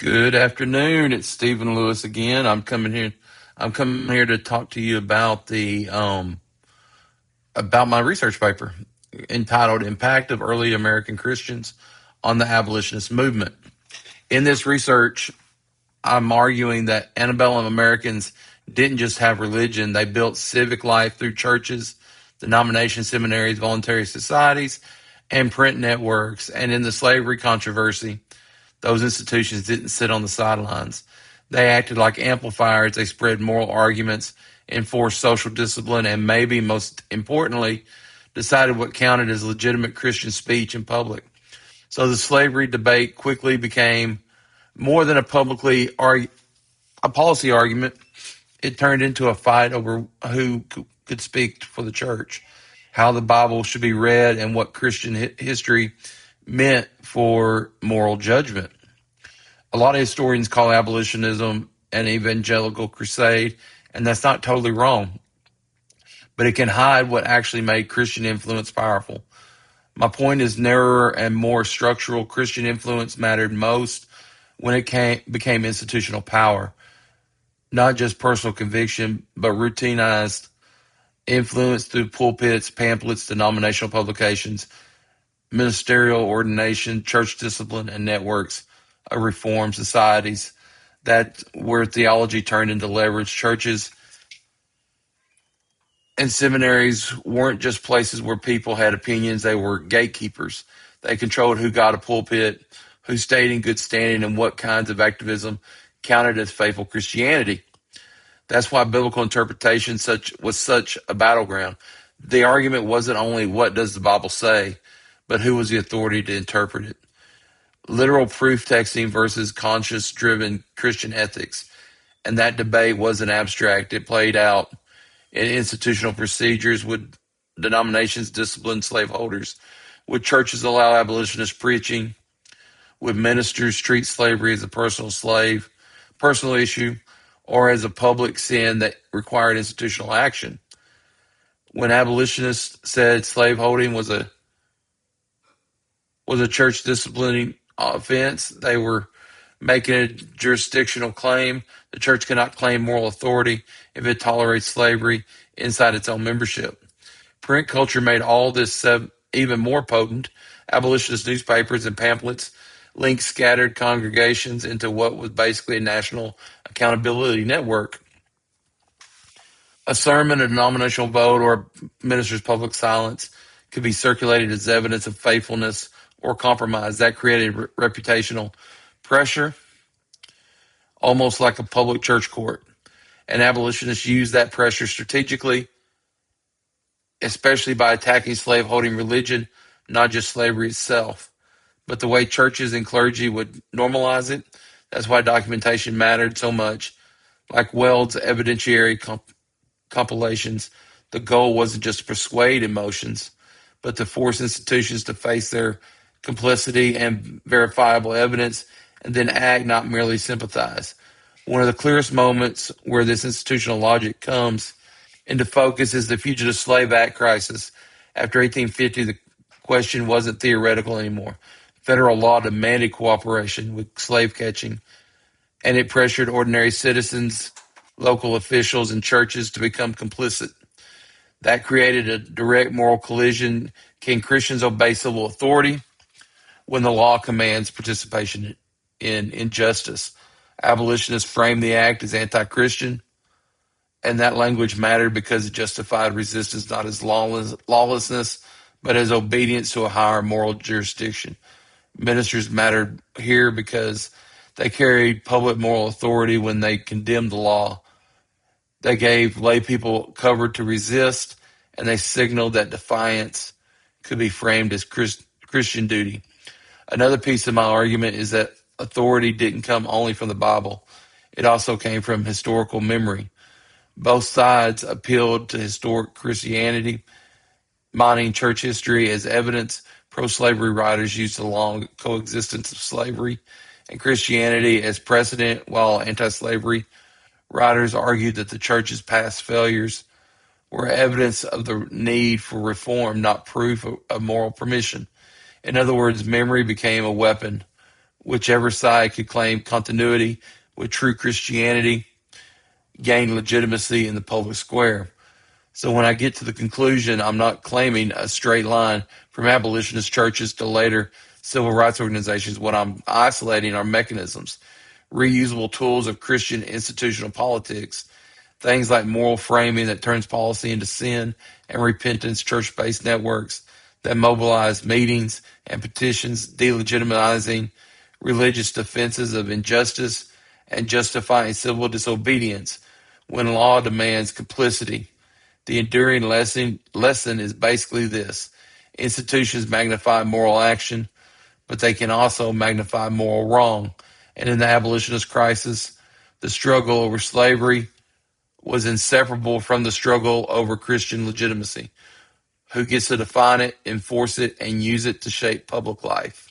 Good afternoon. It's Stephen Lewis again. I'm coming here. I'm coming here to talk to you about the about my research paper entitled "Impact of Early American Christians on the Abolitionist Movement." In this research, I'm arguing that antebellum Americans didn't just have religion; they built civic life through churches, denominations, seminaries, voluntary societies, and print networks. And in the slavery controversy, those institutions didn't sit on the sidelines. They acted like amplifiers. They spread moral arguments, enforced social discipline, and maybe most importantly, decided what counted as legitimate Christian speech in public. So the slavery debate quickly became more than a policy argument. It turned into a fight over who could speak for the church, how the Bible should be read, and what Christian history meant for moral judgment. A lot of historians call abolitionism an evangelical crusade, and that's not totally wrong, but it can hide what actually made Christian influence powerful. My point is narrower and more structural. Christian influence mattered most when it became institutional power, not just personal conviction, but routinized influence through pulpits, pamphlets, denominational publications, ministerial ordination, church discipline, and networks of reform societies. That where theology turned into leverage. Churches and seminaries weren't just places where people had opinions, they were gatekeepers. They controlled who got a pulpit, who stayed in good standing, and what kinds of activism counted as faithful Christianity. That's why biblical interpretation was such a battleground. The argument wasn't only what does the Bible say, but who was the authority to interpret it. Literal proof texting versus conscience driven Christian ethics. And that debate wasn't abstract. It played out in institutional procedures. Would denominations discipline slaveholders? Would churches allow abolitionist preaching? Would ministers treat slavery as a personal issue, or as a public sin that required institutional action? When abolitionists said slaveholding was a church disciplining offense, they were making a jurisdictional claim. The church cannot claim moral authority if it tolerates slavery inside its own membership. Print culture made all this even more potent. Abolitionist newspapers and pamphlets linked scattered congregations into what was basically a national accountability network. A sermon, a denominational vote, or a minister's public silence could be circulated as evidence of faithfulness or compromise. That created reputational pressure, almost like a public church court. And abolitionists used that pressure strategically, especially by attacking slaveholding religion, not just slavery itself, but the way churches and clergy would normalize it. That's why documentation mattered so much. Like Weld's evidentiary compilations, the goal wasn't just to persuade emotions, but to force institutions to face their complicity and verifiable evidence and then act, not merely sympathize. One of the clearest moments where this institutional logic comes into focus is the Fugitive Slave Act crisis. After 1850, the question wasn't theoretical anymore. Federal law demanded cooperation with slave catching, and it pressured ordinary citizens, local officials, and churches to become complicit. That created a direct moral collision. Can Christians obey civil authority when the law commands participation in injustice? Abolitionists framed the act as anti-Christian, and that language mattered because it justified resistance not as lawlessness, but as obedience to a higher moral jurisdiction. Ministers mattered here because they carried public moral authority when they condemned the law. They gave lay people cover to resist, and they signaled that defiance could be framed as Christian duty. Another piece of my argument is that authority didn't come only from the Bible. It also came from historical memory. Both sides appealed to historic Christianity, mining church history as evidence. Pro-slavery writers used the long coexistence of slavery and Christianity as precedent, while anti-slavery writers argued that the church's past failures were evidence of the need for reform, not proof of moral permission. In other words, memory became a weapon Whichever side could claim continuity with true Christianity gained legitimacy in the public square. So when I get to the conclusion, I'm not claiming a straight line from abolitionist churches to later civil rights organizations. What I'm isolating are mechanisms, reusable tools of Christian institutional politics, things like moral framing that turns policy into sin, and repentance church-based networks that mobilize meetings and petitions delegitimizing religious defenses of injustice and justifying civil disobedience when law demands complicity. The enduring lesson is basically this: institutions magnify moral action, but they can also magnify moral wrong. And in the abolitionist crisis, the struggle over slavery was inseparable from the struggle over Christian legitimacy. Who gets to define it, enforce it, and use it to shape public life?